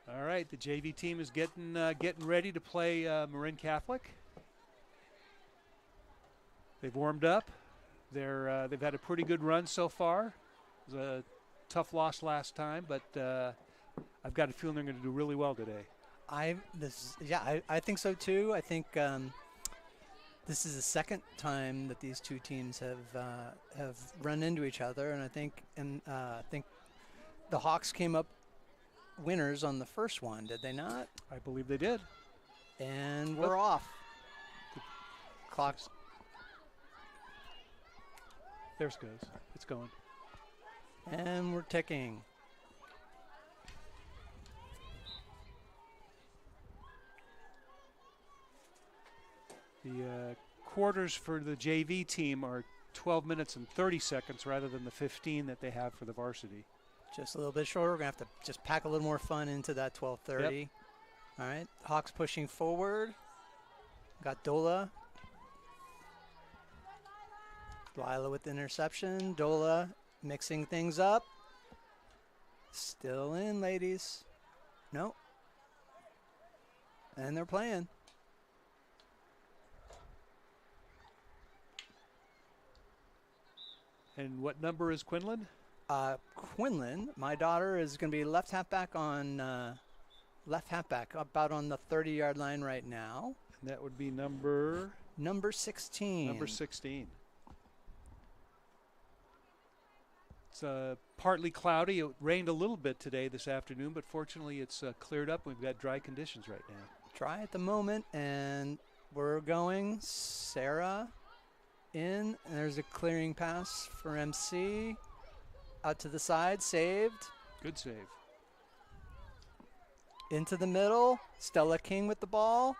All right, the JV team is getting ready to play Marin Catholic. They've warmed up. They've had a pretty good run so far. It was a tough loss last time, but I've got a feeling they're going to do really well today. I think so too. I think this is the second time that these two teams have run into each other, and I think the Hawks came up winners on the first one, did they not? I believe they did. And we're off. The clock's. There it goes. It's going. And we're ticking. The quarters for the JV team are 12 minutes and 30 seconds rather than the 15 that they have for the varsity. Just a little bit shorter. We're going to have to just pack a little more fun into that 12:30. Yep. All right. Hawks pushing forward. Got Dola. Lila with the interception. Dola mixing things up. Still in, ladies. Nope. And they're playing. And what number is Quinlan? Quinlan, my daughter, is going to be left halfback about on the 30-yard line right now. And that would be number 16. Number 16. It's partly cloudy. It rained a little bit today this afternoon, but fortunately it's cleared up. We've got dry conditions right now. Dry at the moment, and we're going. Sarah in, and there's a clearing pass for MC. Out to the side, saved. Good save. Into the middle, Stella King with the ball.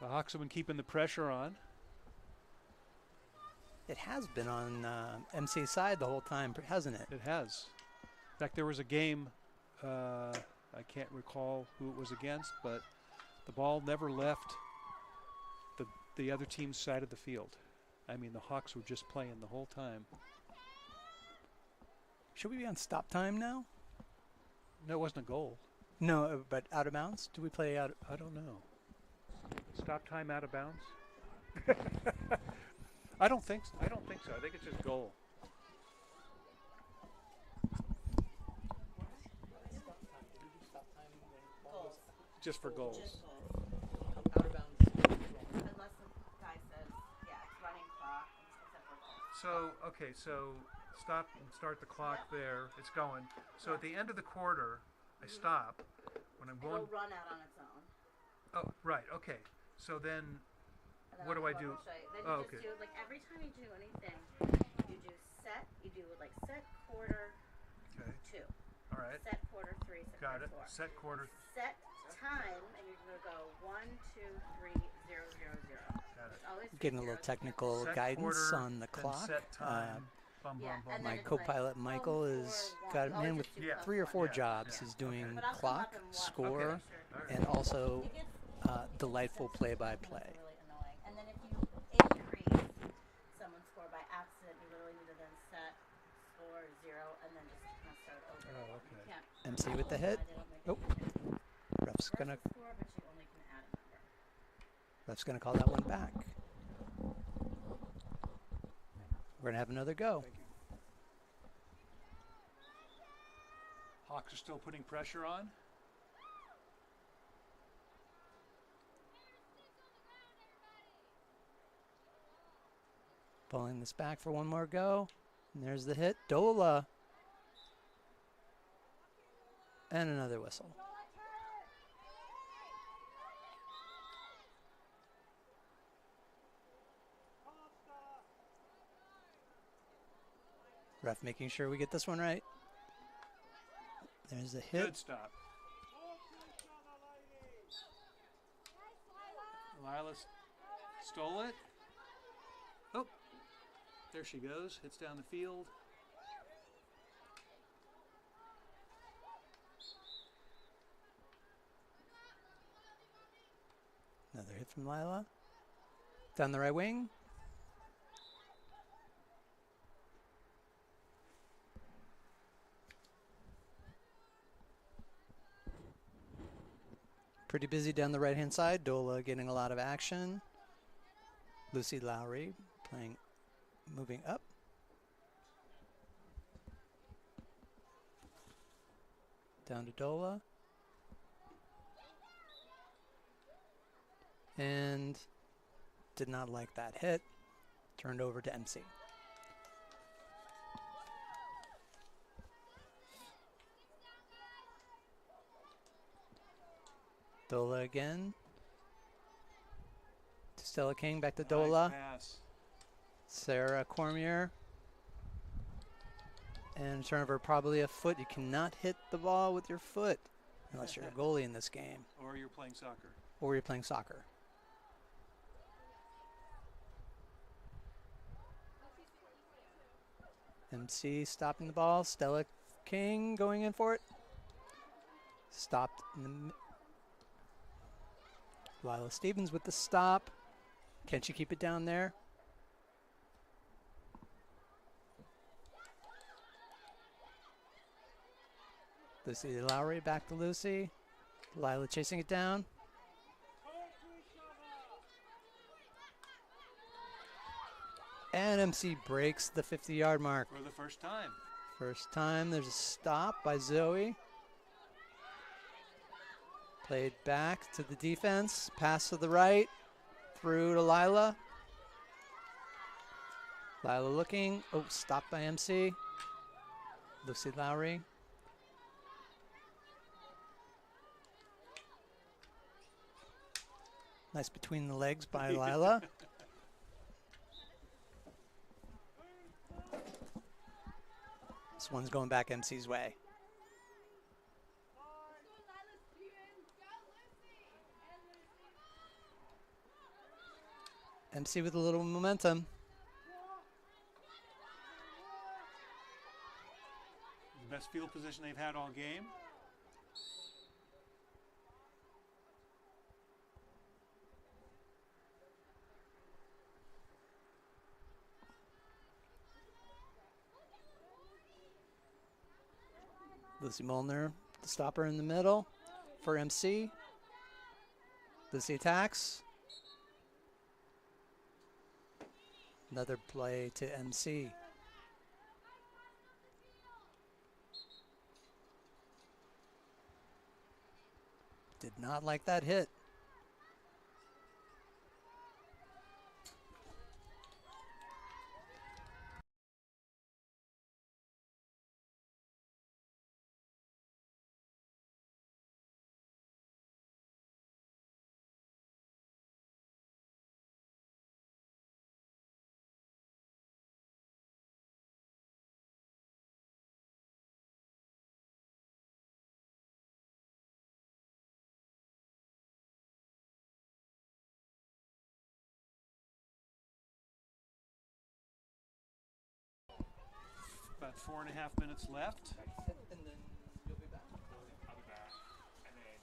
The Hawks have been keeping the pressure on. It has been on MC's side the whole time, hasn't it? It has. In fact, there was a game, I can't recall who it was against, but the ball never left the other team's side of the field. I mean, the Hawks were just playing the whole time. Should we be on stop time now? No, it wasn't a goal. No, but out of bounds? Do we play out? I don't know. Stop time out of bounds? I don't think so. I think it's just goal. Just for goals. Out of bounds. Unless the guy says, yeah, it's running clock, except for goals. So stop and start the clock there. It's going. So at the end of the quarter, I stop. When I'm going. It'll run out on its own. Oh, right. Okay. So then, And then what do I I'll do? show you. Then Oh, you just okay. do, like, every time you do anything, you do set, you do, like, set quarter Okay. 2, All right. set quarter 3, set Got quarter it. 4. Set quarter. Set time, and you're going to go 1, 2, 3, 0, 0, 0. Got it. It's always Getting a 0, little technical Set guidance quarter, on the then clock. Set time. Bum, yeah, bum, and bum. My then it's co-pilot like, Michael boom, has 4, 1. got Always him with just do Yeah. 3 or 4 Yeah, jobs. yeah. He's doing But I'll come clock, up and watch. score, Okay. All right. and also It gets delightful play-by-play. really annoying. And then if you increase someone's score by accident, you literally need to then set score 0 and then just kind of start over. Oh, You okay. can't. MC with the hit. They don't make Oh. it. Ref's That's gonna the score, but you only can add a number. Ref's gonna call that one back. We're gonna have another go. Thank you. Hawks are still putting pressure on. Pulling this back for one more go. And there's the hit. Dola. And another whistle. Ref making sure we get this one right. There's the hit. Good stop. Lila stole it. Oh, there she goes. Hits down the field. Another hit from Lila. Down the right wing. Pretty busy down the right-hand side. Dola getting a lot of action. Lucy Lowry playing, moving up. Down to Dola. And did not like that hit. Turned over to MC. Dola again. To Stella King, back to Dola. Nice pass. Sarah Cormier. And turnover, probably a foot. You cannot hit the ball with your foot unless you're a goalie in this game. Or you're playing soccer. Or you're playing soccer. MC stopping the ball. Stella King going in for it. Stopped in the Lila Stevens with the stop. Can she keep it down there? Lucy Lowry back to Lucy. Lila chasing it down. And MC breaks the 50-yard mark. For the first time. First time there's a stop by Zoe. Played back to the defense. Pass to the right. Through to Lila. Lila looking. Oh, stopped by MC. Lucy Lowry. Nice between the legs by Lila. This one's going back MC's way. MC with a little momentum. Best field position they've had all game. Lucy Molnar, the stopper in the middle for MC. Lucy attacks. Another play to MC. Did not like that hit. About 4.5 minutes left. And then you'll be back. I'll be back. And then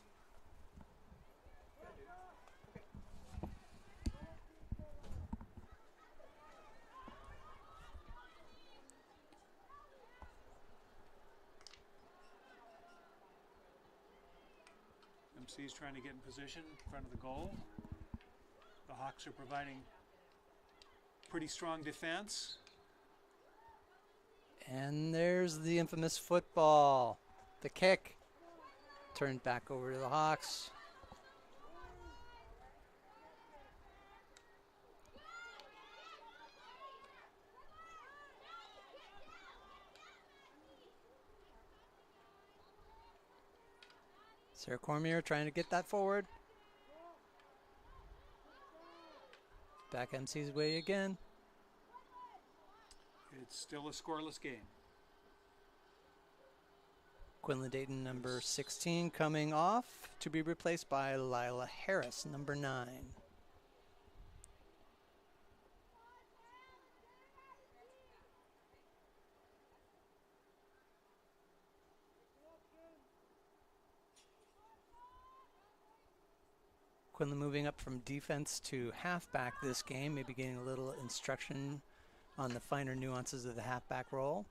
MC's trying to get in position in front of the goal. The Hawks are providing pretty strong defense. And there's the infamous football. The kick. Turned back over to the Hawks. Sarah Cormier trying to get that forward. Back MC's way again. It's still a scoreless game. Quinlan Dayton, number 16, coming off to be replaced by Lila Harris, number 9. Quinlan moving up from defense to halfback this game, maybe getting a little instruction on the finer nuances of the halfback role.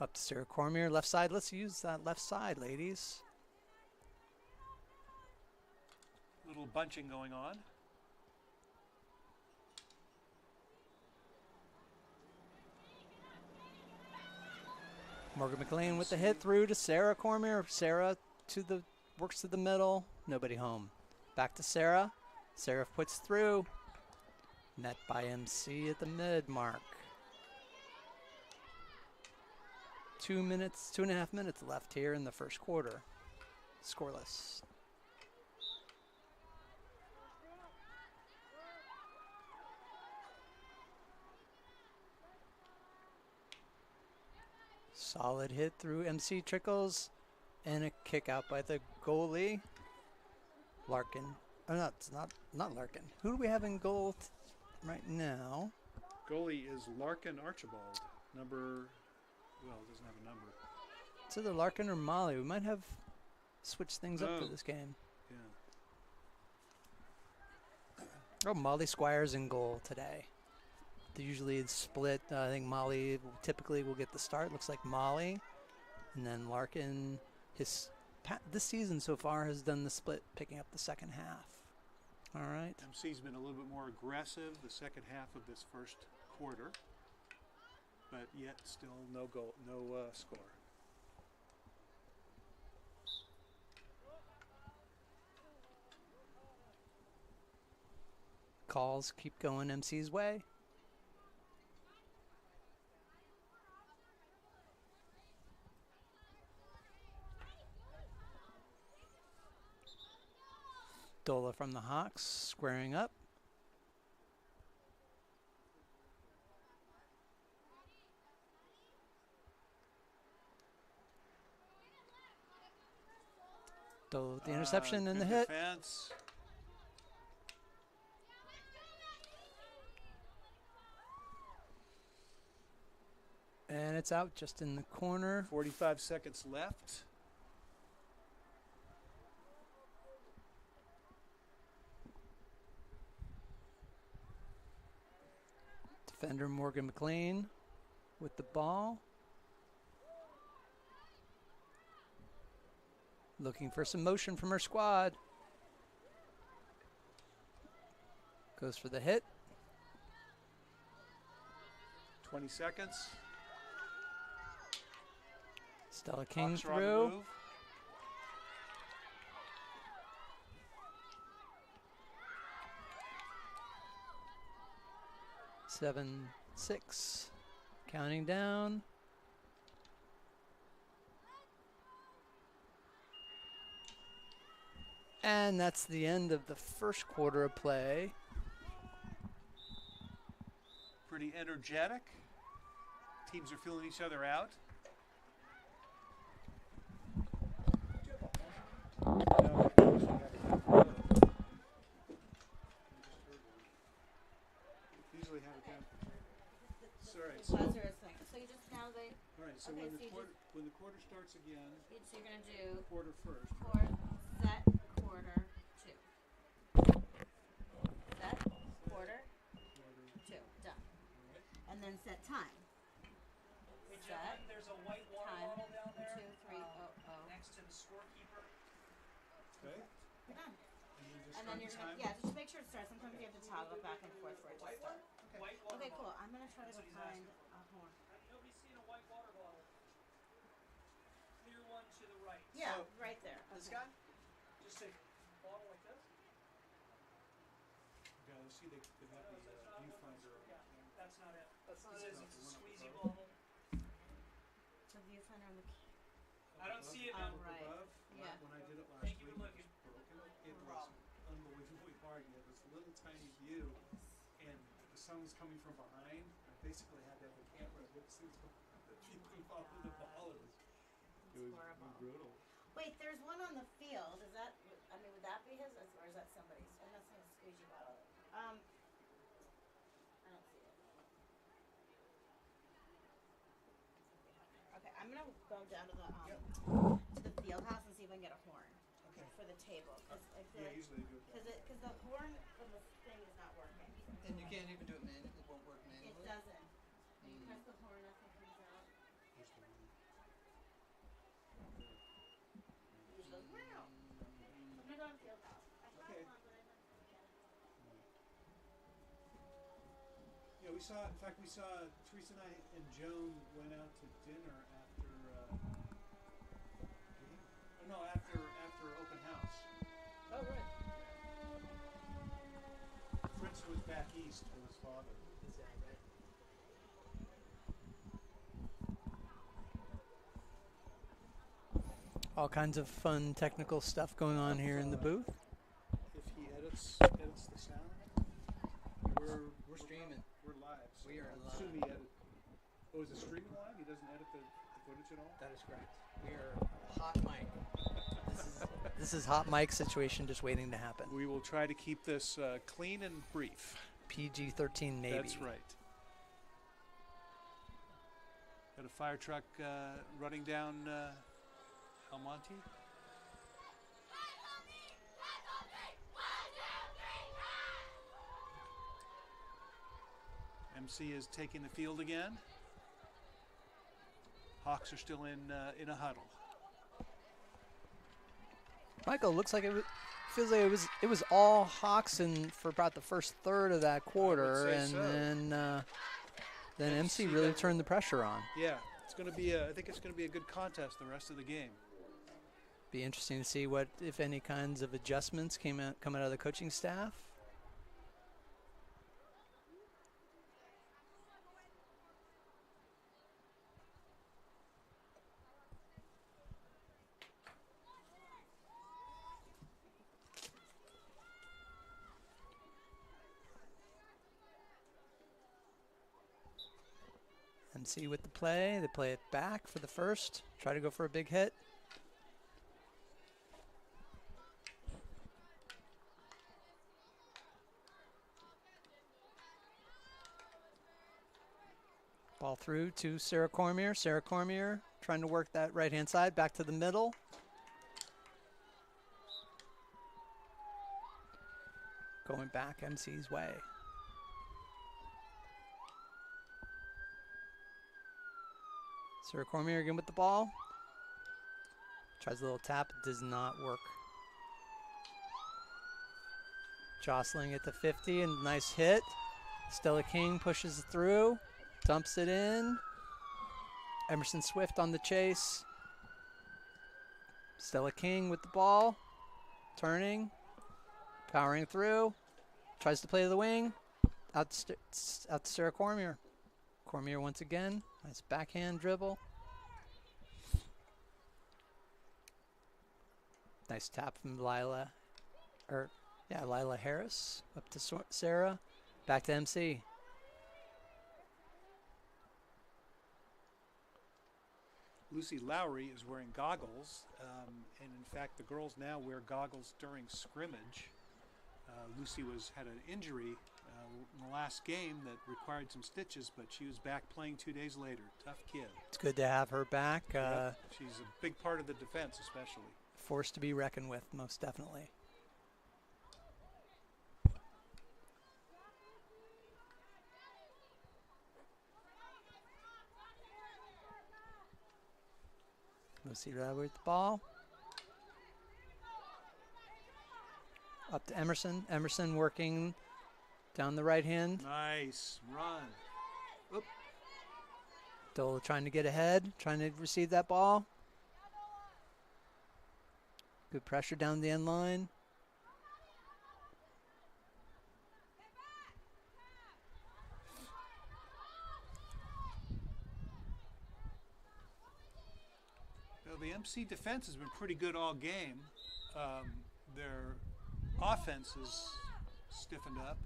Up to Sarah Cormier, left side. Let's use that left side, ladies. Little bunching going on. Morgan McLean with the hit through to Sarah Cormier. Sarah works to the middle. Nobody home. Back to Sarah. Sarah puts through. Net by MC at the mid mark. 2.5 minutes left here in the first quarter. Scoreless. Solid hit through MC Trickles and a kick out by the goalie. Larkin. Oh, no, it's not Larkin. Who do we have in goal right now? Goalie is Larkin Archibald. It doesn't have a number. It's either Larkin or Molly. We might have switched things up for this game. Yeah. Oh, Molly Squires in goal today. They usually split. I think Molly typically will get the start. Looks like Molly. And then Larkin, this season so far, has done the split, picking up the second half. All right. MC's been a little bit more aggressive the second half of this first quarter, but yet still no goal, no score. Calls keep going MC's way. Dola from the Hawks squaring up. Dola with the interception and the hit. Defense. And it's out just in the corner. 45 seconds left. Defender Morgan McLean with the ball. Looking for some motion from her squad. Goes for the hit. 20 seconds. Stella King Hawks are on the through. move. Seven, 6, counting down. And that's the end of the first quarter of play. Pretty energetic. Teams are feeling each other out. Usually have it down. Sorry. So Buzzer is thing. So you just now they. all right. So Okay, when the quarter starts again, So you're gonna do quarter first. set quarter 2. Set quarter 2. Done. And then set time. Hey, Set gentlemen, there's a white water time. bottle down there 2, 3, next to the scorekeeper. Okay. You're done. And then just And then start you're the gonna, time. just make sure it starts. Sometimes you have to toggle back and forth for it to White start. one? White water Okay, bottle. cool. I'm gonna try to go That's what he's find asking. a horn. Nobody's seen a white water bottle. Clear one to the right. Yeah, So- right there. This Okay. guy? Just a bottle like this? Yeah, let's see. They have the viewfinder on. Yeah, that's not it. That's It says not it's a the one up squeezy above. bottle. So viewfinder on the key. I don't see it Oh, now. right. Above, Yeah. when I did it last Thank you week, for it looking. was broken. It was unbelievably hard. You had this little tiny view, and the sun was coming from behind. I basically had to have the camera look so that you can follow the ball. It was horrible. brutal. Wait, there's one on the field. Is that? I mean, would that be his, or is that somebody's? I'm not seeing a squeegee bottle. I don't see it. Okay, I'm gonna go down to the field house and see if I can get a horn for the table. Cause I feel Yeah, like, usually they do it. cause the horn from the thing is not working. And you can't even do it manually. It won't work It doesn't. When you press the horn, nothing comes out. Here's the one. I'm gonna go on field house. I have Okay. one, but I meant to get it. Yeah, we saw. In fact, we saw Teresa and I and Joan went out to dinner after. Game? Oh, no, after open house. Oh, right. Fritz was back east with his father. Is that right? All kinds of fun technical stuff going on here in the booth. If he edits the sound, we're Streaming. We're live. So We are I assume live. he edit. Oh, is it streaming live? He doesn't edit the footage at all. That is correct. We are hot mic. This is hot mic situation just waiting to happen. We will try to keep this clean and brief. PG-13 maybe. That's right. Got a fire truck running down Almonte. MC is taking the field again. Hawks are still in a huddle. Michael, looks like feels like it was all Hawks for about the first third of that quarter, say and so. then MC MC really got- turned the pressure on. Yeah, it's going to be. I think it's going to be a good contest the rest of the game. Be interesting to see what, if any, kinds of adjustments come out of the coaching staff. MC with the play. They play it back for the first. Try to go for a big hit. Ball through to Sarah Cormier. Sarah Cormier trying to work that right-hand side back to the middle. Going back MC's way. Sarah Cormier again with the ball. Tries a little tap, does not work. Jostling at the 50 and nice hit. Stella King pushes through, dumps it in. Emerson Swift on the chase. Stella King with the ball, turning, powering through, tries to play to the wing, out to Sarah Cormier. Cormier once again, nice backhand dribble. Nice tap from Lila Harris, up to Sarah, back to MC. Lucy Lowry is wearing goggles, and in fact, the girls now wear goggles during scrimmage. Lucy had an injury in the last game that required some stitches, but she was back playing 2 days later. Tough kid. It's good to have her back. Yep. She's a big part of the defense, especially. Force to be reckoned with, most definitely. Lucy Lowry with the ball. Up to Emerson. Emerson working down the right hand. Nice run. Oop. Dola trying to get ahead, trying to receive that ball. Good pressure down the end line. Well, the MC defense has been pretty good all game. Their offense is stiffened up.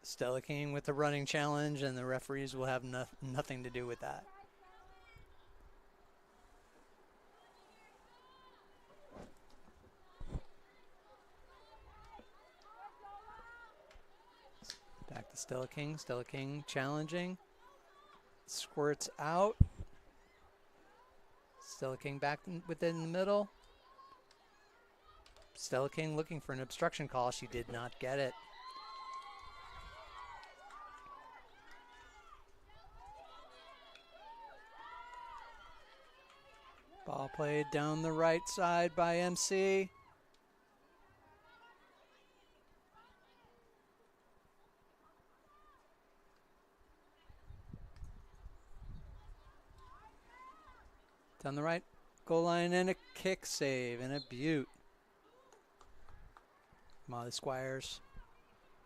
Stella King with the running challenge, and the referees will have nothing to do with that. Back to Stella King. Stella King challenging. Squirts out. Stella King back within the middle. Stella King looking for an obstruction call. She did not get it. Ball played down the right side by MC. Down the right goal line and a kick save and a beaut. Molly Squires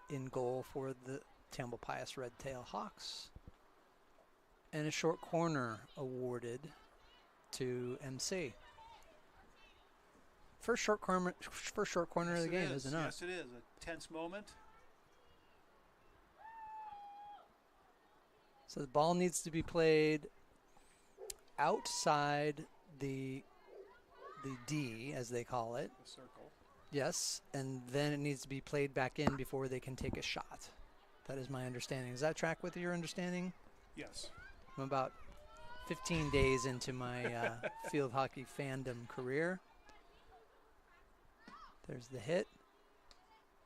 in goal for the Tamalpais Red Tail Hawks. And a short corner awarded to MC. First short corner of the game, is it not? Yes, it is. A tense moment. So the ball needs to be played outside the D, as they call it. The circle. Yes, and then it needs to be played back in before they can take a shot. That is my understanding. Does that track with your understanding? Yes. I'm about 15 days into my field hockey fandom career. There's the hit.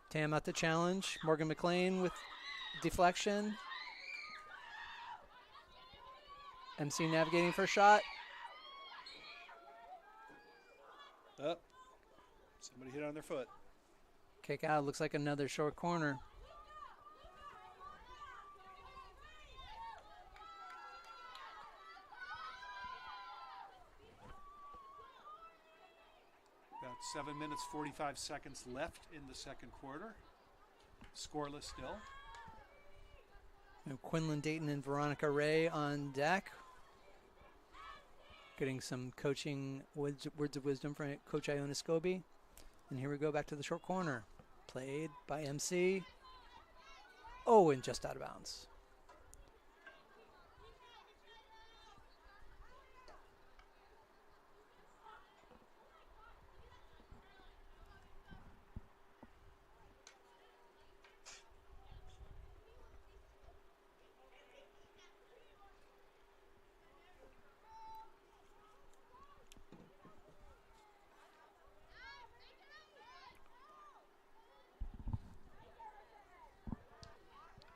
Tam out the challenge. Morgan McLean with deflection. MC navigating for a shot. Up. Somebody hit on their foot. Kick out. Looks like another short corner. About 7 minutes, 45 seconds left in the second quarter. Scoreless still. And Quinlan Dayton and Veronica Ray on deck. Getting some coaching words of wisdom from Coach Iona Scobie. And here we go back to the short corner. Played by MC. Oh, and just out of bounds.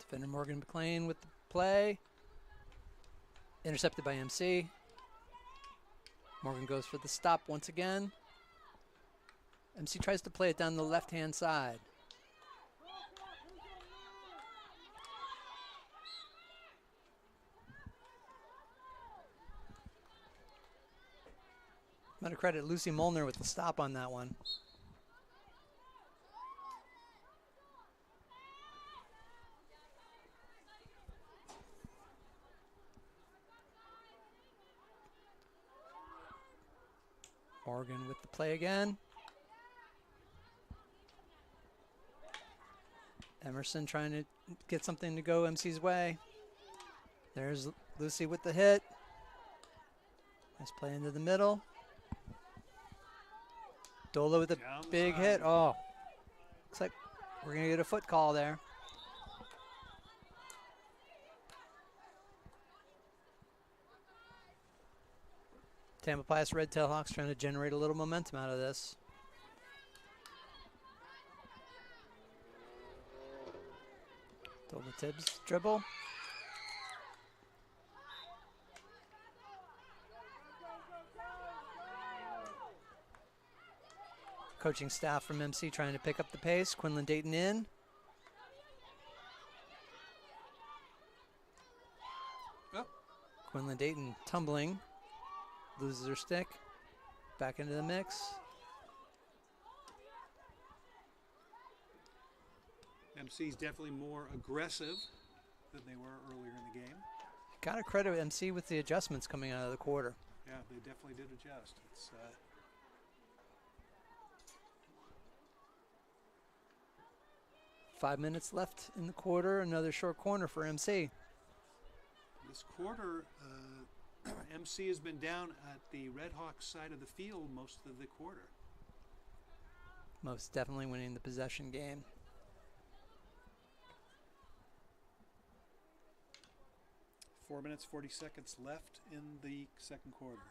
Defender Morgan McLean with the play. Intercepted by MC. Morgan goes for the stop once again. MC tries to play it down the left-hand side. I'm going to credit Lucy Molnar with the stop on that one. Morgan with the play again. Emerson trying to get something to go MC's way. There's Lucy with the hit. Nice play into the middle. Dola with a Down the big side. hit. Oh, looks like we're going to get a foot call there. Tamalpais Red Tail Hawks trying to generate a little momentum out of this. Dola Tibbs dribble. Coaching staff from MC trying to pick up the pace. Quinlan Dayton in. Oh. Quinlan Dayton tumbling. Loses her stick. Back into the mix. MC's definitely more aggressive than they were earlier in the game. Got to credit MC with the adjustments coming out of the quarter. Yeah, they definitely did adjust. It's 5 minutes left in the quarter. Another short corner for MC. this quarter, MC has been down at the Red Hawks side of the field most of the quarter. Most definitely winning the possession game. Four minutes, 40 seconds left in the second quarter.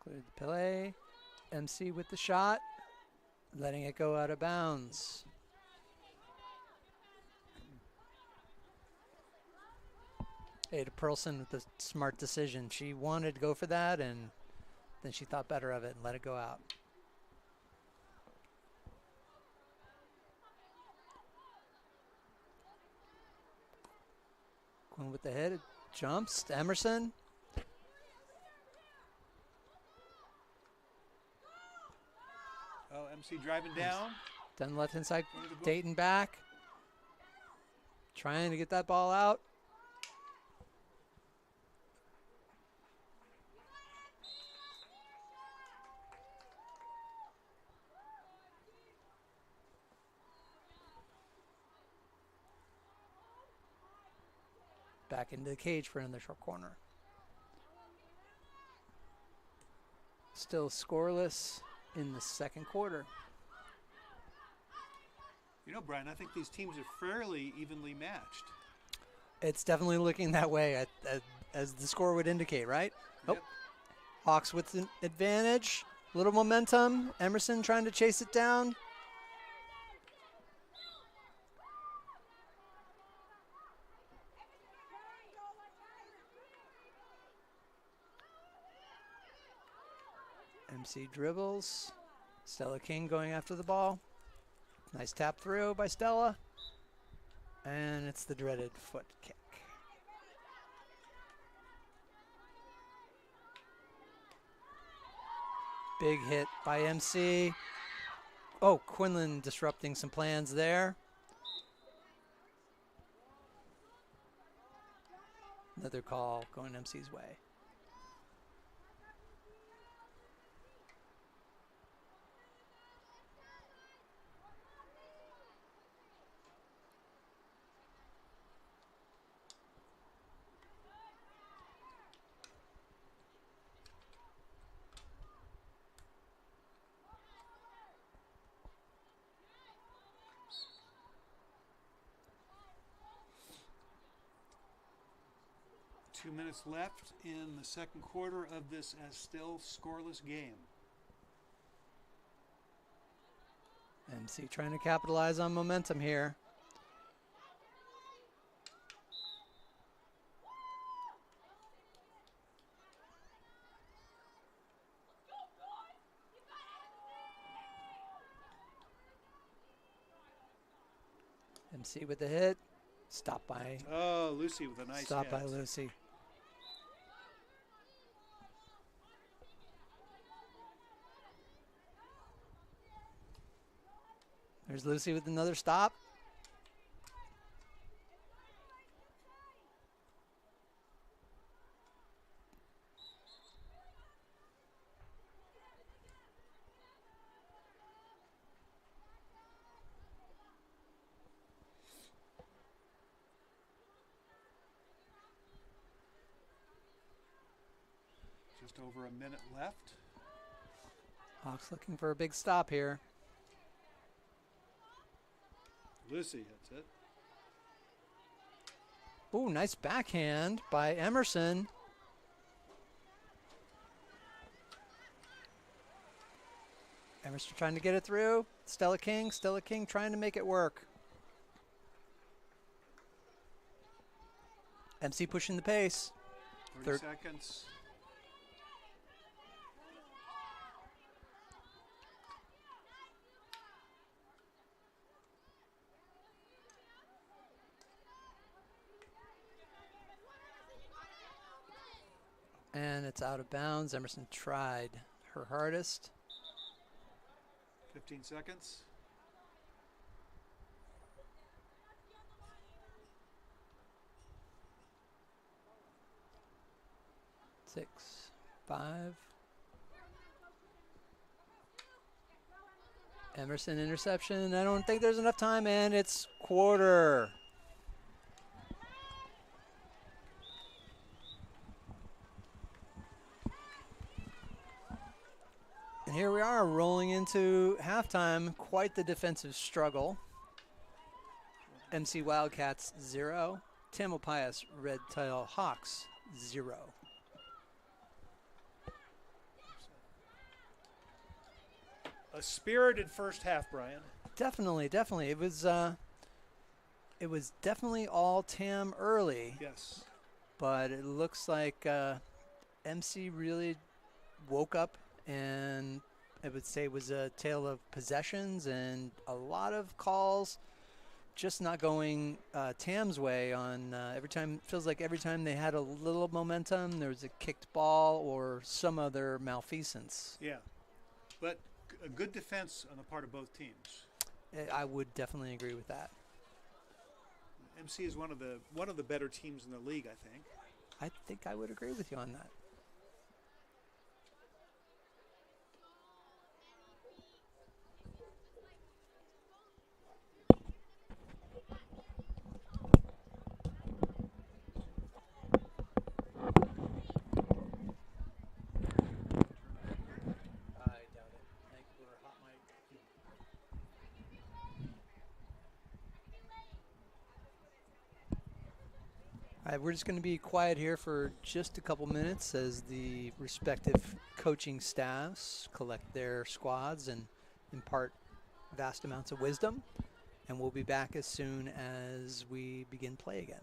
Cleared the play. MC with the shot. Letting it go out of bounds. Ada Perlson with the smart decision. She wanted to go for that, and then she thought better of it and let it go out. Quinn with the hit. It jumps to Emerson. Oh, MC driving down. Down the left-hand side. Going to the goal. Dayton back. Trying to get that ball out. Back into the cage for another short corner. Still scoreless in the second quarter. You know, Brian, I think these teams are fairly evenly matched. It's definitely looking that way as the score would indicate, right? Yep. Oh, Hawks with an advantage. Little momentum. Emerson trying to chase it down. MC dribbles. Stella King going after the ball. Nice tap through by Stella. And it's the dreaded foot kick. Big hit by MC. Oh, Quinlan disrupting some plans there. Another call going MC's way. Two minutes left in the second quarter of this as still scoreless game. MC trying to capitalize on momentum here. MC with the hit. Stopped by Oh, Lucy with a nice Stopped hit. by Lucy. There's Lucy with another stop. Just over a minute left. Hawks looking for a big stop here. Lucy hits it. Ooh, nice backhand by Emerson. Emerson trying to get it through. Stella King trying to make it work. MC pushing the pace. 30 seconds. And it's out of bounds. Emerson tried her hardest. 15 seconds. 6, 5. Emerson interception. I don't think there's enough time, and it's quarter. And here we are rolling into halftime. Quite the defensive struggle. MC Wildcats 0. Tamalpais Red Tail Hawks 0. A spirited first half, Brian. Definitely. It was definitely all Tam early. Yes. but it looks like MC really woke up, and I would say it was a tale of possessions and a lot of calls just not going Tam's way on every time. Feels like every time they had a little momentum, there was a kicked ball or some other malfeasance. Yeah, but a good defense on the part of both teams. I would definitely agree with that. MC is one of the better teams in the league, I think. I think I would agree with you on that. I doubt it. I think we're hot mic. All right, we're just going to be quiet here for just a couple minutes as the respective coaching staffs collect their squads and impart vast amounts of wisdom. And we'll be back as soon as we begin play again.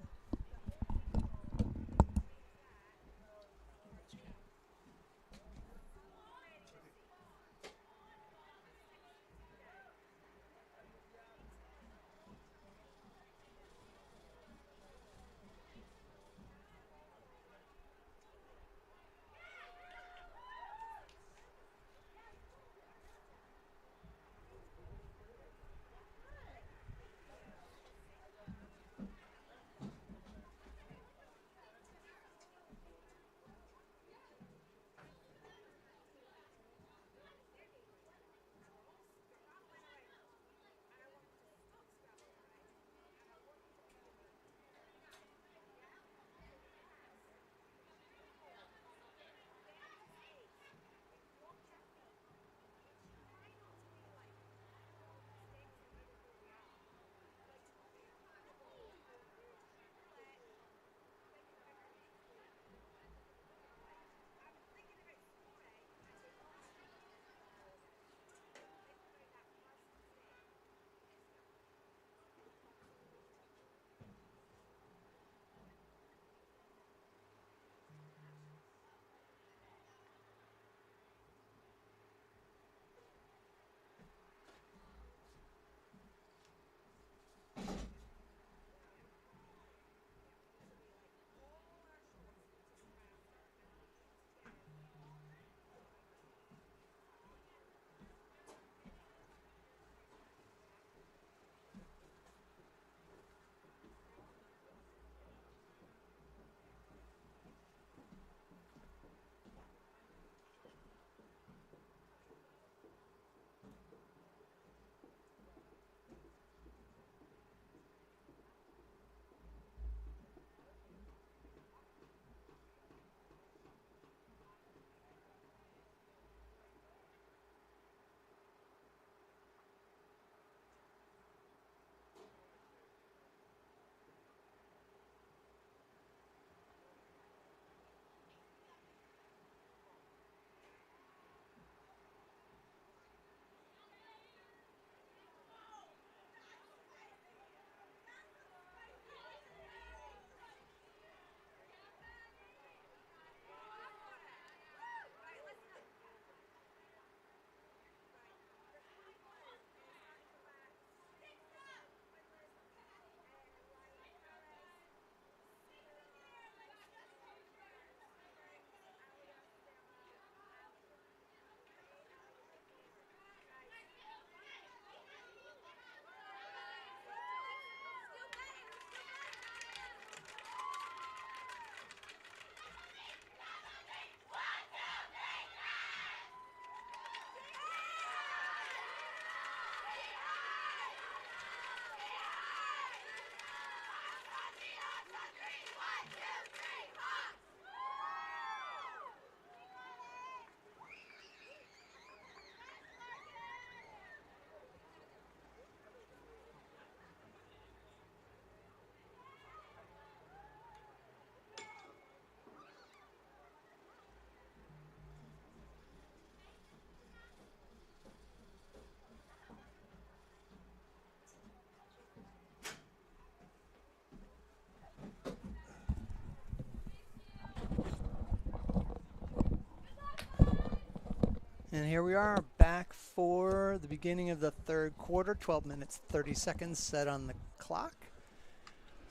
And here we are back for the beginning of the third quarter. 12 minutes, 30 seconds set on the clock.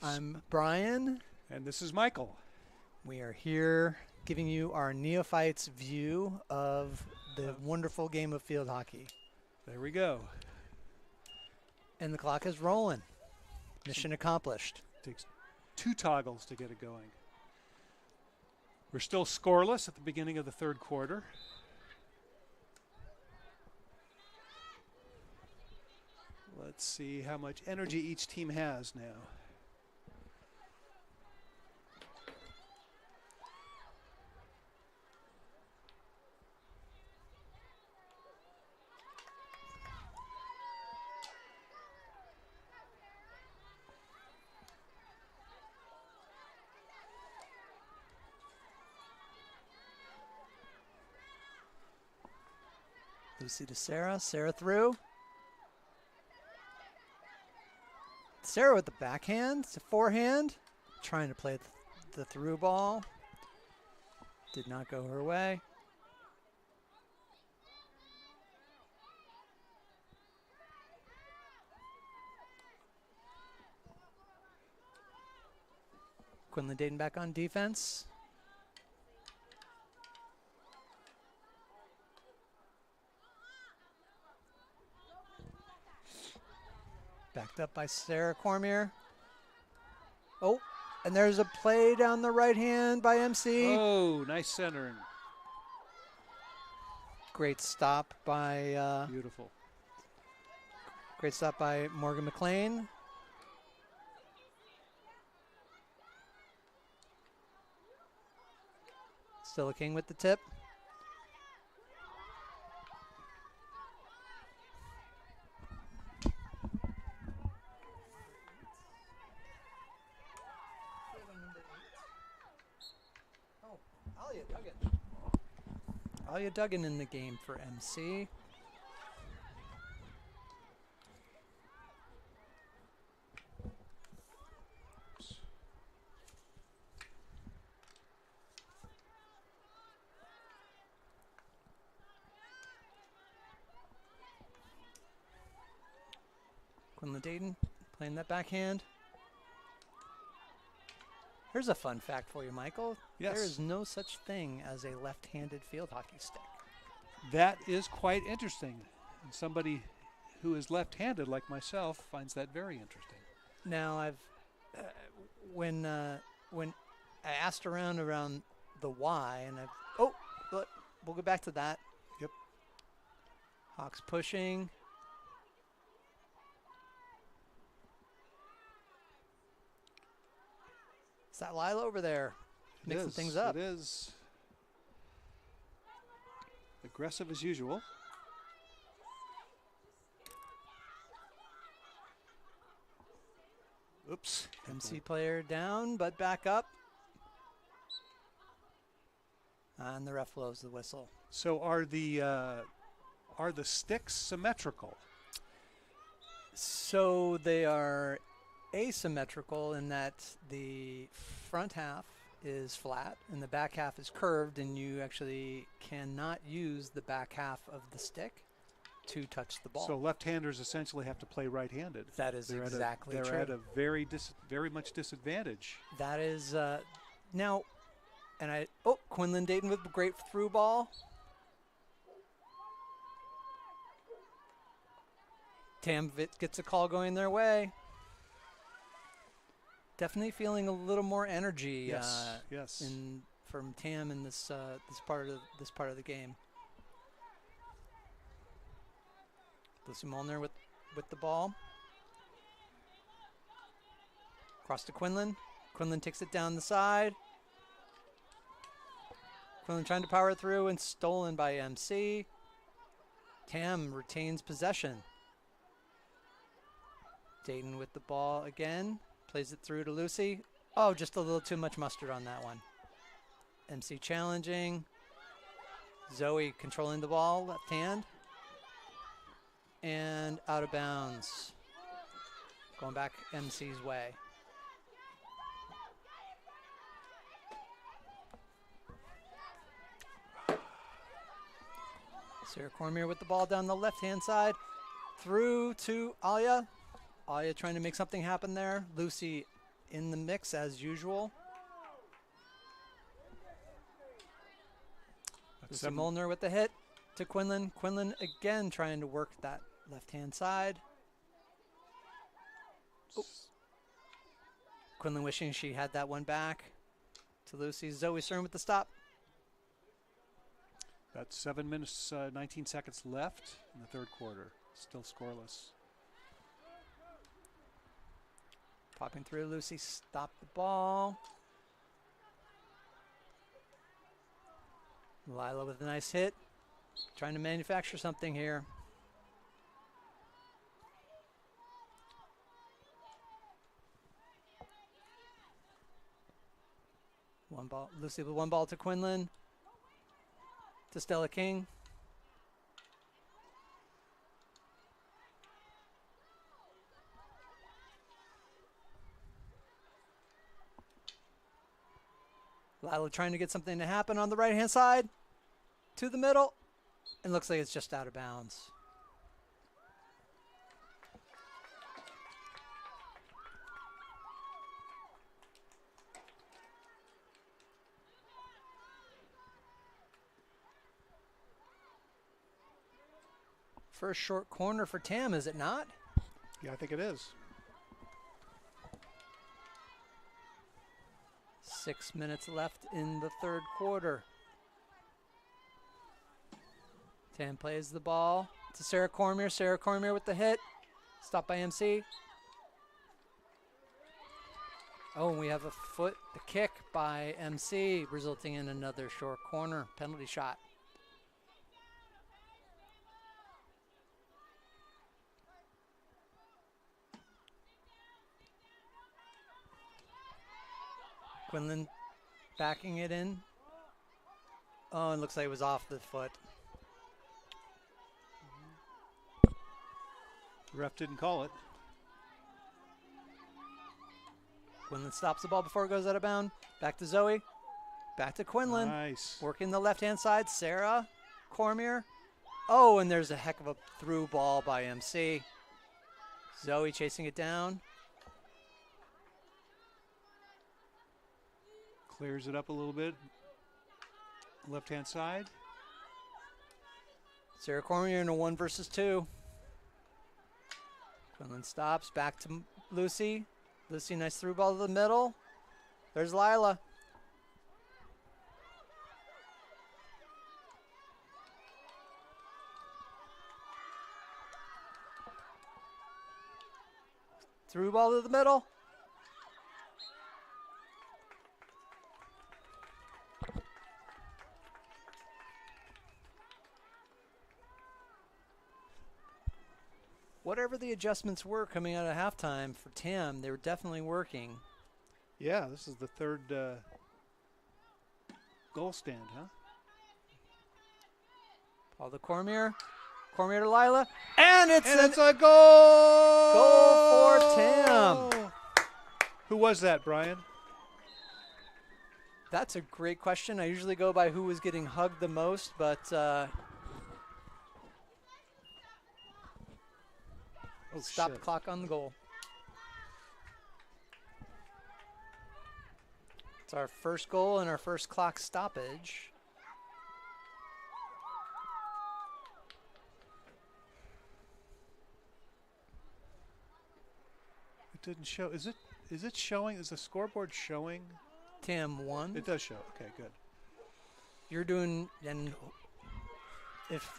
I'm Brian. And this is Michael. We are here giving you our neophytes view of the wonderful game of field hockey. There we go. And the clock is rolling. Mission accomplished. Takes 2 toggles to get it going. We're still scoreless at the beginning of the third quarter. Let's see how much energy each team has now. Lucy to Sarah. Sarah through. Sarah with the backhand. It's a forehand. Trying to play the through ball. Did not go her way. Quinlan Dayton back on defense. Backed up by Sarah Cormier. Oh, and there's a play down the right hand by MC. Oh, nice centering. Great stop by Beautiful. great stop by Morgan McLean. Still a king with the tip. Alia Duggan in the game for MC. Quinlan Dayton playing that backhand. Here's a fun fact for you, Michael. Yes. There is no such thing as a left-handed field hockey stick. That is quite interesting. And somebody who is left-handed like myself finds that very interesting. Now, I've when I asked around the why, and look, we'll go back to that. Yep. Hawks pushing. Is that Lila over there mixing things up? It is. Aggressive as usual. Oops. MC player down, but back up. And the ref blows the whistle. So are the sticks symmetrical? So they are asymmetrical in that the front half is flat and the back half is curved, and you actually cannot use the back half of the stick to touch the ball. So left-handers essentially have to play right-handed. That is exactly true. They're at a very much disadvantage. That is now, and Quinlan Dayton with a great through ball. Tamvit gets a call going their way. Definitely feeling a little more energy. Yes. From Tam in this part of the game. Lucy Molnar with the ball. Cross to Quinlan. Quinlan takes it down the side. Quinlan trying to power through and stolen by MC. Tam retains possession. Dayton with the ball again. Plays it through to Lucy. Oh, just a little too much mustard on that one. MC challenging. Zoe controlling the ball, left hand. And out of bounds. Going back MC's way. Sarah Cormier with the ball down the left-hand side. Through to Alia. Alia trying to make something happen there. Lucy in the mix as usual. Lucy Molnar with the hit to Quinlan. Quinlan again trying to work that left-hand side. Oh. Quinlan wishing she had that one back to Lucy. Zoe Stern with the stop. About 7 minutes, 19 seconds left in the third quarter. Still scoreless. Popping through, Lucy stopped the ball. Lila with a nice hit. Trying to manufacture something here. One ball, Lucy with one ball to Quinlan. To Stella King. Lila trying to get something to happen on the right-hand side. To the middle. And looks like it's just out of bounds. First short corner for Tam, is it not? Yeah, I think it is. 6 minutes left in the third quarter. Tam plays the ball to Sarah Cormier. Sarah Cormier with the hit. Stopped by MC. Oh, and we have a kick by MC, resulting in another short corner penalty shot. Quinlan backing it in. Oh, it looks like it was off the foot. The ref didn't call it. Quinlan stops the ball before it goes out of bounds. Back to Zoe. Back to Quinlan. Nice. Working the left-hand side. Sarah Cormier. Oh, and there's a heck of a through ball by MC. Zoe chasing it down. Clears it up a little bit. Left-hand side. Sarah Cormier in a 1 versus 2. Quinlan stops. Back to Lucy. Lucy, nice through ball to the middle. There's Lila. Through ball to the middle. Whatever the adjustments were coming out of halftime for Tam, they were definitely working. Yeah, this is the third goal stand, huh? Paul to Cormier. Cormier to Lila. And it's a goal! Goal for Tam. Who was that, Brian? That's a great question. I usually go by who was getting hugged the most, but stop the clock on the goal. It's our first goal and our first clock stoppage. It didn't show. Is it showing? Is the scoreboard showing? Tam won. It does show. Okay, good. You're doing, and if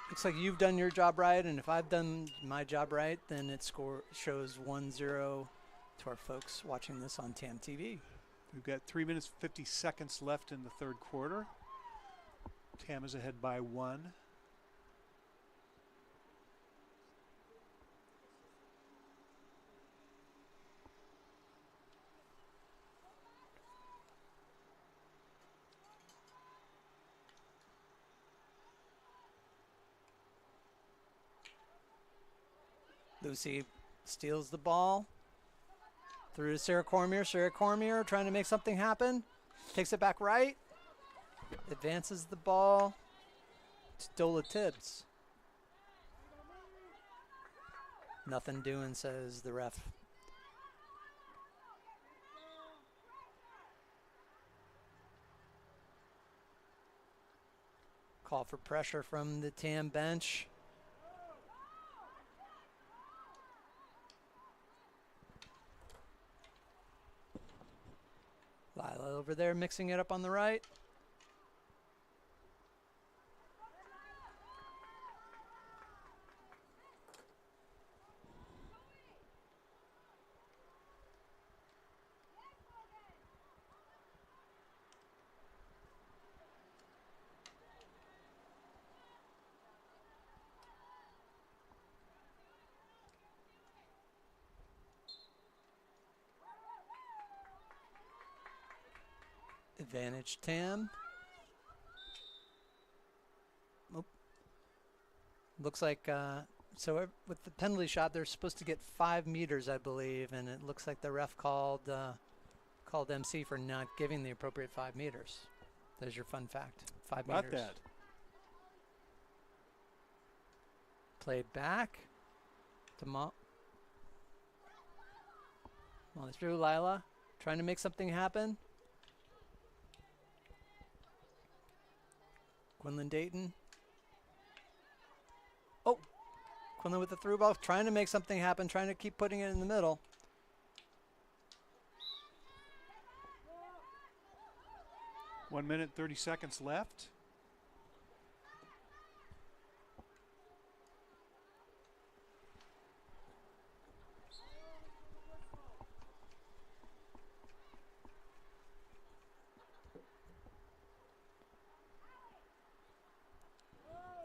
looks like you've done your job right, and if I've done my job right, then it shows 1-0 to our folks watching this on TAM TV. We've got 3 minutes 50 seconds left in the third quarter. TAM is ahead by 1. Lucy steals the ball. Through to Sarah Cormier. Sarah Cormier trying to make something happen. Takes it back right. Advances the ball. to Dola Tibbs. Nothing doing, says the ref. Call for pressure from the TAM bench. Lila over there mixing it up on the right. Advantage TAM. Oop. Looks like with the penalty shot, they're supposed to get 5 meters, I believe, and it looks like the ref called MC for not giving the appropriate 5 meters. There's your fun fact. 5 About meters. that. Played back to Molly through Lila, trying to make something happen. Quinlan Dayton. Oh, Quinlan with the through ball, trying to make something happen, trying to keep putting it in the middle. One minute, 30 seconds left.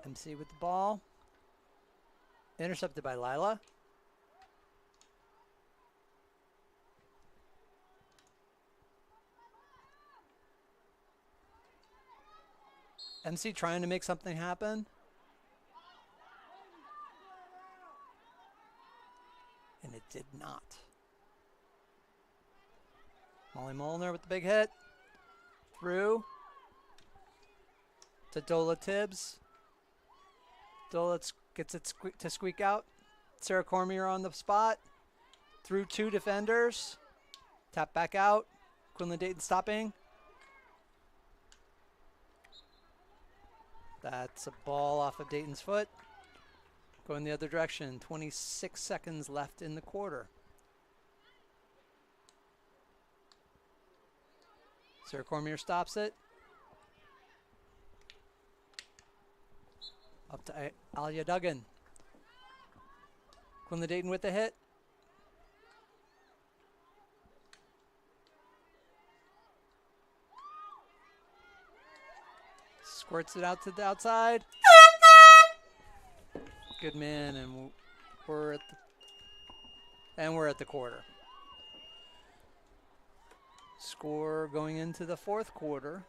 MC with the ball. Intercepted by Lila. MC trying to make something happen. And it did not. Molly Molnar with the big hit. Through to Dola Tibbs. Dola gets it to squeak out. Sarah Cormier on the spot. Through 2 defenders. Tap back out. Quinlan Dayton stopping. That's a ball off of Dayton's foot. Going the other direction. 26 seconds left in the quarter. Sarah Cormier stops it. Up to Alia Duggan. Quinlan Dayton with the hit. Squirts it out to the outside. Good man, and we're at the quarter. Score going into the 4th quarter.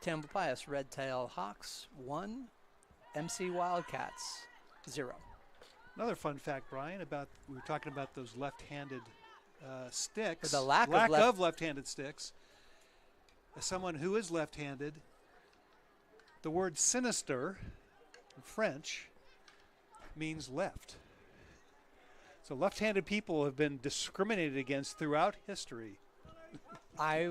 Tampa Pius Red Tail Hawks 1, MC Wildcats 0. Another fun fact, Brian, we were talking about those left-handed sticks. The lack of left-handed sticks. As someone who is left-handed, the word sinister in French means left. So left-handed people have been discriminated against throughout history. I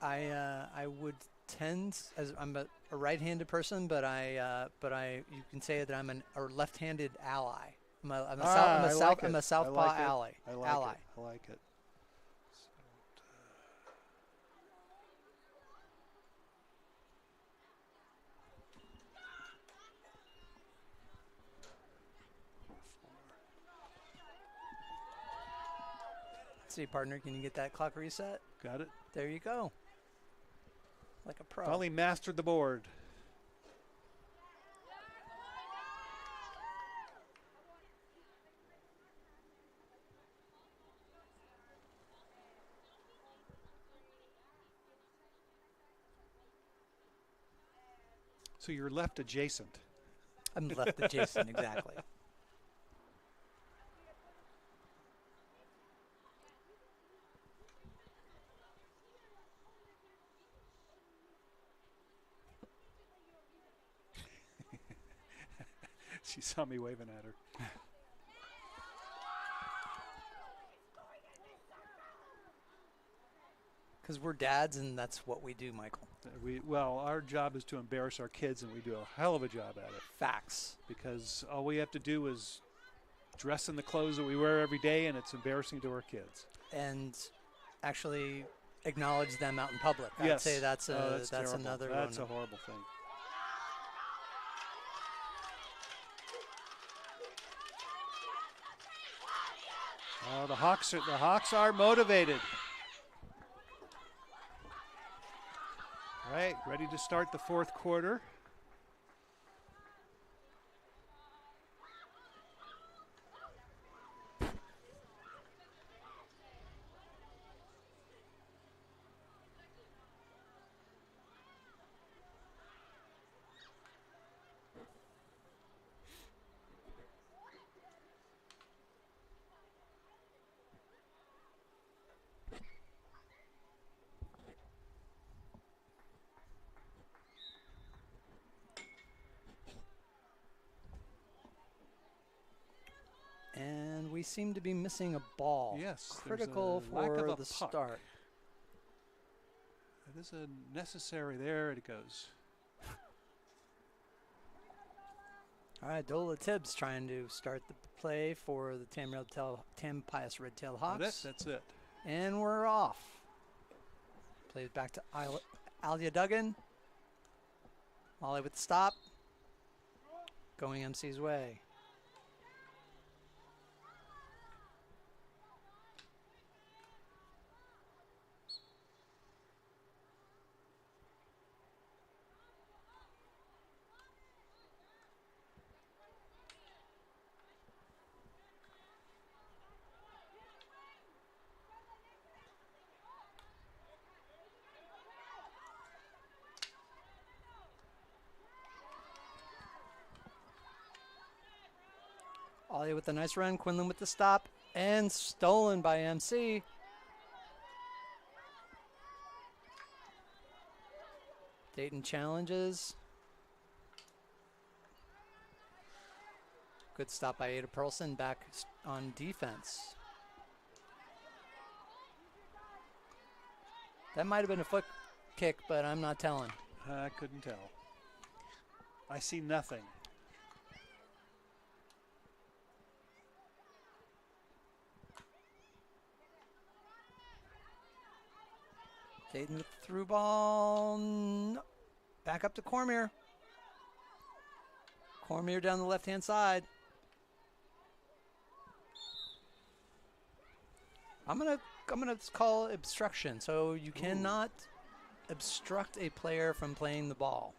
would tend, as I'm a right-handed person, but you can say that I'm a left-handed ally. I'm a southpaw ally. I like it. See, partner, can you get that clock reset? Got it. There you go. Like a pro. Finally mastered the board. So you're left adjacent. I'm left adjacent, exactly. She saw me waving at her. Because we're dads, and that's what we do, Michael. Well, our job is to embarrass our kids, and we do a hell of a job at it. Facts. Because all we have to do is dress in the clothes that we wear every day, and it's embarrassing to our kids. And actually acknowledge them out in public. I'd Yes. say that's That's terrible. another That's one. a horrible thing. Oh, the Hawks are motivated. All right, ready to start the fourth quarter. And we seem to be missing a ball. Yes, Critical there's a lack of for a the puck. start. It is a necessary. There it goes. All right, Dola Tibbs trying to start the play for the Tam Pius Red-tailed Hawks. That's it. And we're off. Plays back to Alia Duggan. Molly with the stop. Going MC's way. Ollie with a nice run. Quinlan with the stop. And stolen by MC. Dayton challenges. Good stop by Ada Perlson. Back on defense. That might have been a foot kick, but I'm not telling. I couldn't tell. I see nothing. Dayton with the through ball. No. Back up to Cormier. Cormier down the left-hand side. I'm gonna call obstruction. So you cannot obstruct a player from playing the ball.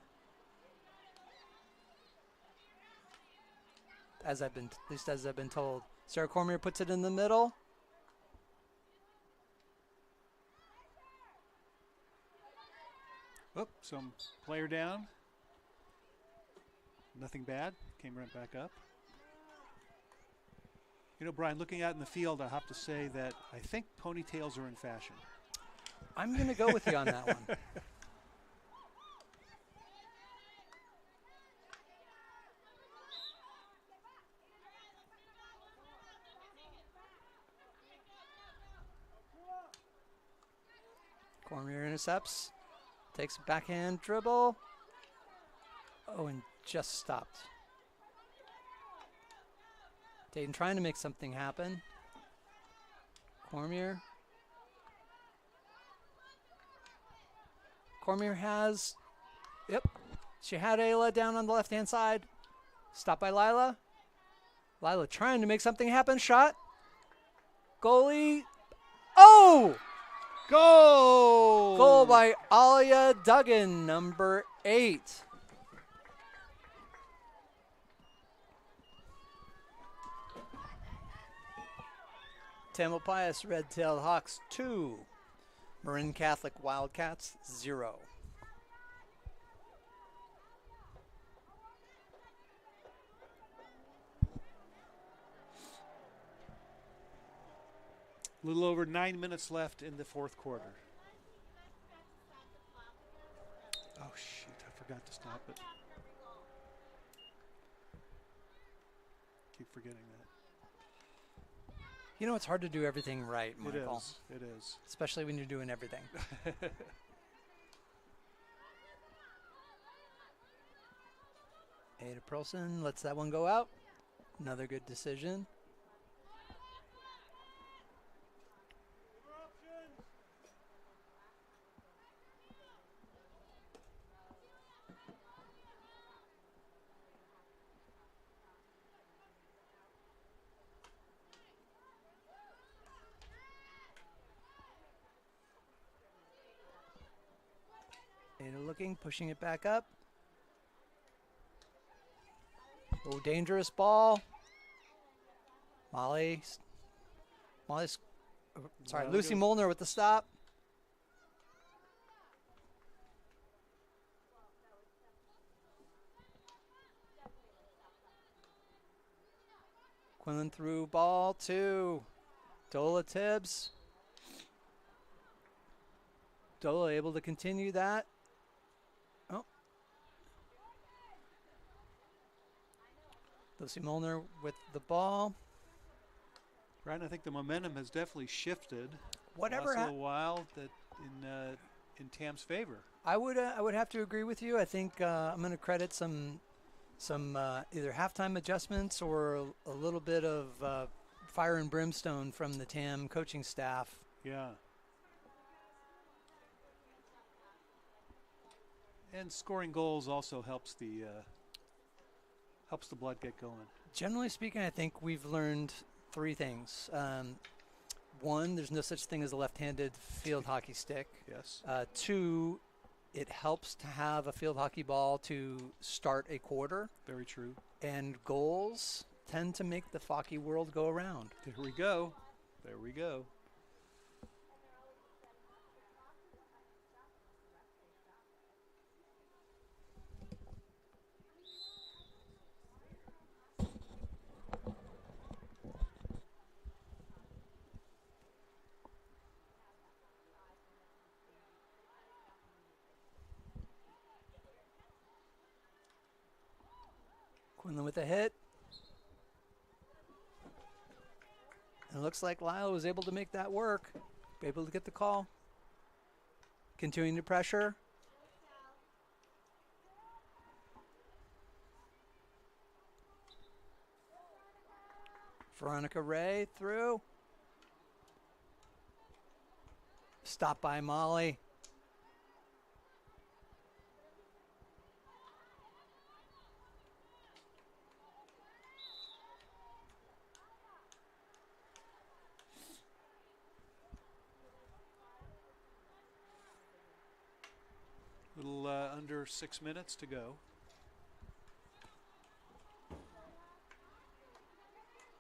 At least as I've been told. Sarah Cormier puts it in the middle. Oop, some player down. Nothing bad. Came right back up. You know, Brian, looking out in the field, I have to say that I think ponytails are in fashion. I'm going to go with you on that one. Cormier intercepts. Takes a backhand dribble. Oh, and just stopped. Dayton trying to make something happen. Cormier. Cormier has, yep. She had Ayla down on the left-hand side. Stopped by Lila. Lila trying to make something happen. Shot. Goalie. Oh! Goal! Goal by Alia Duggan, number 8. Tamalpais Red-tailed Hawks 2. Marin Catholic Wildcats 0. A little over 9 minutes left in the fourth quarter. Oh, shoot, I forgot to stop it. keep forgetting that. You know, it's hard to do everything right, Michael. It is. Especially when you're doing everything. Ada Perlson lets that one go out. Another good decision. Ada looking, pushing it back up. Oh, dangerous ball. Molly's, sorry, Lucy Molnar with the stop. Quinlan through ball to Dola Tibbs. Dola able to continue that. Oh. Lucy Molnar with the ball. Right, I think the momentum has definitely shifted. Whatever last little while that in Tam's favor. I would have to agree with you. I think I'm going to credit some either halftime adjustments or a little bit of fire and brimstone from the Tam coaching staff. Yeah. And scoring goals also helps the blood get going. Generally speaking, I think we've learned 3 things. One, there's no such thing as a left-handed field hockey stick. Yes. 2, it helps to have a field hockey ball to start a quarter. Very true. And goals tend to make the hockey world go around. There we go. There we go. Quinlan with a hit. And it looks like Lyle was able to make that work. Able to get the call. Continuing to pressure. Veronica Ray through. Stop by Molly. Little under 6 minutes to go.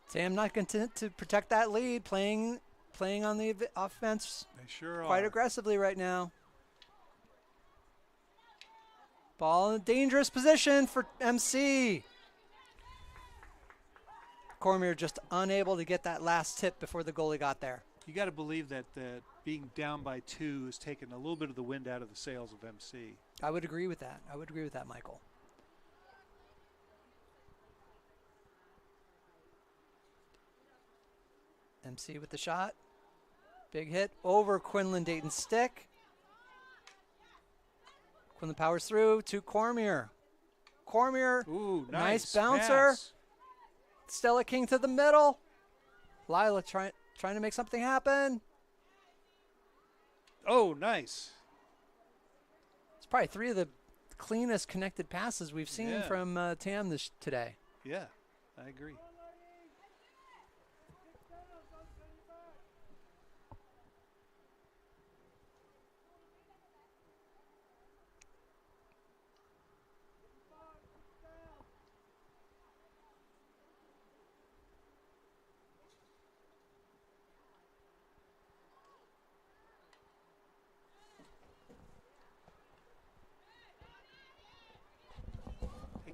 Sam not content to protect that lead, playing on the offense They sure quite are. aggressively right now. Ball in a dangerous position for MC. Cormier just unable to get that last tip before the goalie got there. You got to believe that being down by 2 has taken a little bit of the wind out of the sails of MC. I would agree with that. I would agree with that, Michael. MC with the shot. Big hit over Quinlan Dayton's stick. Quinlan powers through to Cormier. Cormier, Ooh, nice bouncer. pass. Stella King to the middle. Lila trying to make something happen. Oh, nice. It's probably 3 of the cleanest connected passes we've seen Yeah. from Tam today. Yeah, I agree.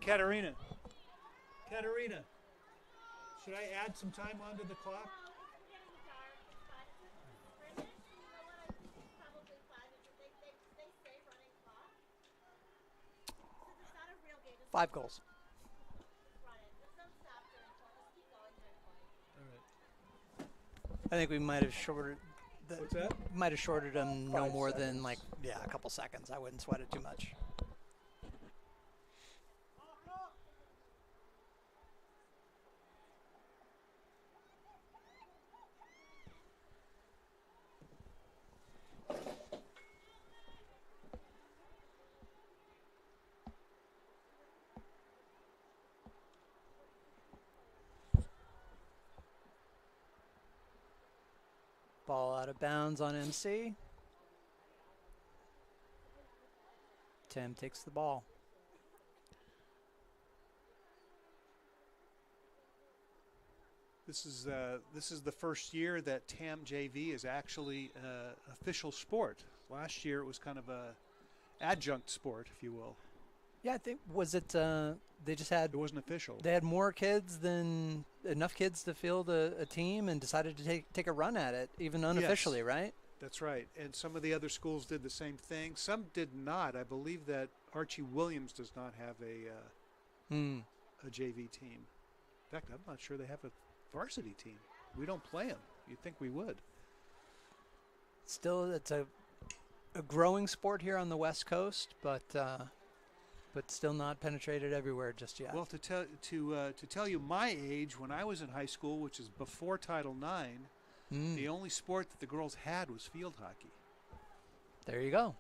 Katerina. Katerina, should I add some time onto the clock? Five goals. I think we might have shorted. What's that? Might have shorted them no 5 more seconds. than like a couple seconds. I wouldn't sweat it too much. Ball out of bounds on MC. Tim takes the ball. This is the first year that TAM JV is actually official sport. Last year it was kind of a adjunct sport, if you will. Yeah, I think they just had It wasn't official. they had more kids than enough kids to field a team and decided to take a run at it, even unofficially, Yes. right? That's right. And some of the other schools did the same thing. Some did not. I believe that Archie Williams does not have a JV team. In fact, I'm not sure they have a varsity team. We don't play them. You'd think we would. Still, it's a growing sport here on the West Coast, but still not penetrated everywhere just yet. Well, to tell you my age, when I was in high school, which is before Title IX, the only sport that the girls had was field hockey, There you go.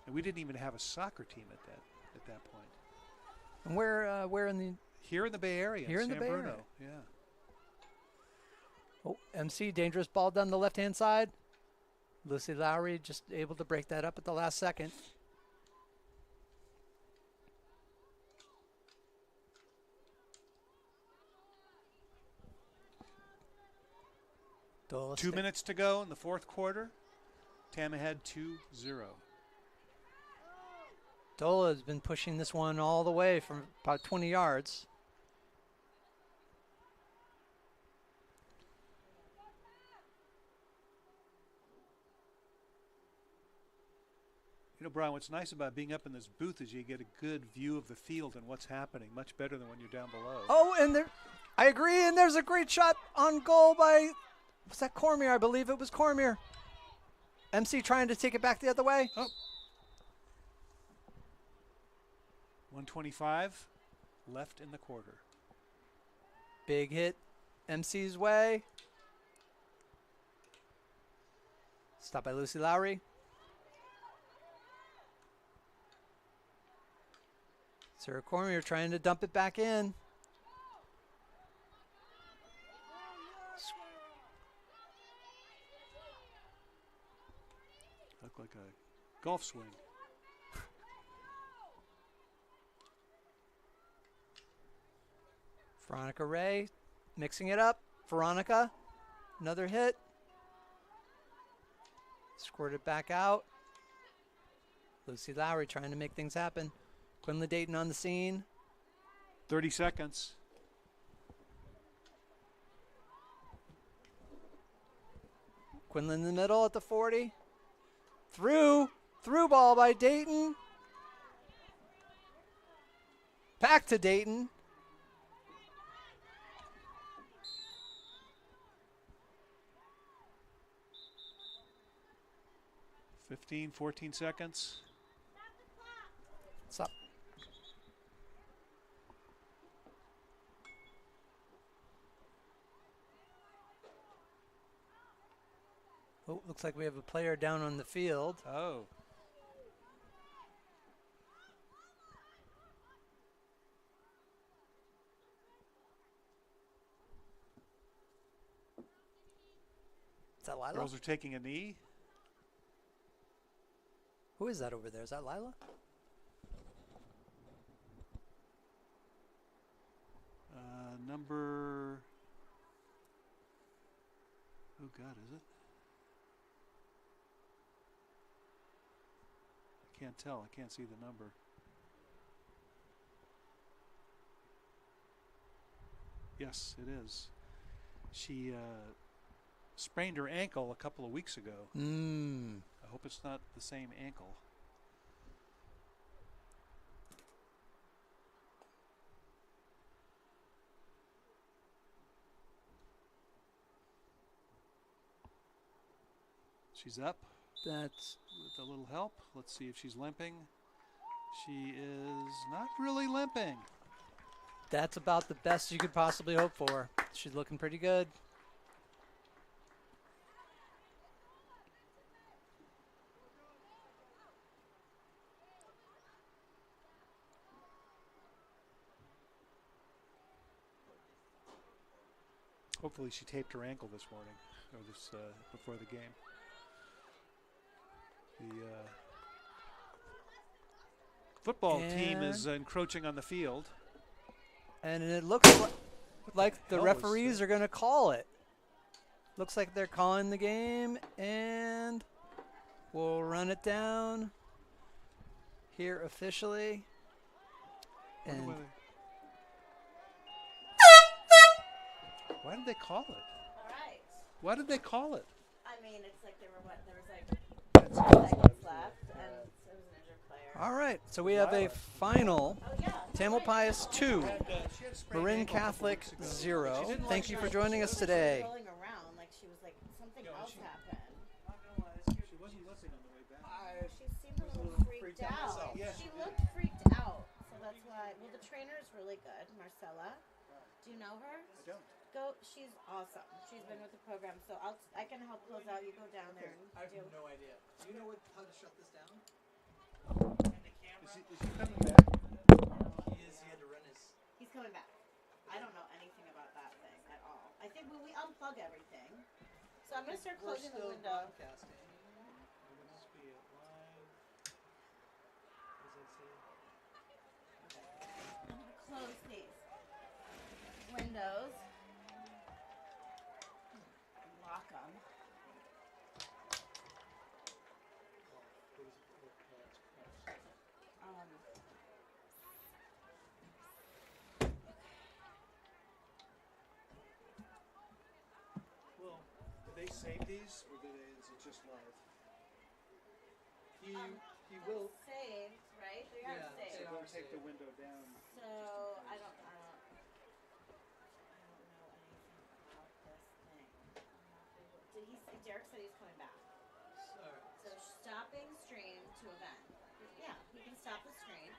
and we didn't even have a soccer team at that point. And where in the Here in the Bay Area, Here in the San Bay Bruno, Area. yeah. MC, dangerous ball down the left-hand side. Lucy Lowry just able to break that up at the last second. Dola 2 minutes to go in the fourth quarter. Tam ahead 2-0. Dola has been pushing this one all the way from about 20 yards. You know, Brian, what's nice about being up in this booth is you get a good view of the field and what's happening, much better than when you're down below. Oh, and I agree, and there's a great shot on goal by, was that Cormier? I believe it was Cormier. MC trying to take it back the other way. Oh. 125 left in the quarter. Big hit MC's way. Stop by Lucy Lowry. Sarah Cormier trying to dump it back in. Looked like a golf swing. Veronica Ray mixing it up. Veronica, another hit. Squirted it back out. Lucy Lowry trying to make things happen. Quinlan Dayton on the scene. 30 seconds. Quinlan in the middle at the 40. Through ball by Dayton. Back to Dayton. Fifteen, 14 seconds. What's up? Oh, looks like we have a player down on the field. Oh. Is that Lila? Girls are taking a knee. Who is that over there? Is that Lila? Number. Oh, God, is it? I can't tell. I can't see the number. Yes, it is. She sprained her ankle a couple of weeks ago. I hope it's not the same ankle. She's up That's with a little help. Let's see if she's limping. She is not really limping. that's about the best you could possibly hope for. She's looking pretty good. Hopefully she taped her ankle this morning, or this before the game. The football team is encroaching on the field. And it looks like the hell was referees that? are going to call it. Looks like they're calling the game, and we'll run it down here officially. Wonder And why did they call it? All right. Why did they call it? I mean, it's like there was like 10 seconds left, and it was an injured player. all right, so we have a final. Oh yeah. Tamalpais 2, Marin Catholic 0. Thank you for joining us today. Rolling around like she was like something else happened. She wasn't listening on the way back. She seemed a little freaked out. Yeah, She she looked freaked out, so that's why. Well, the trainer is really good, Marcella. Do you know her? I don't. Go. She's awesome. She's been with the program, so I can help close out. You go down there and do. no idea. Do you know how to shut this down? Is he coming back? He had to run his. He's coming back. I don't know anything about that thing at all. I think when we unplug everything, so I'm gonna start closing the window. I'm gonna close these windows. Lock them. Well, do they save these, or is it just live? He will. Saved, right? They are Yeah, saved. So we'll take the window down. So I don't know anything about this thing. Did he? Derek said he's coming back. So stopping stream to event. Yeah, he can stop the stream.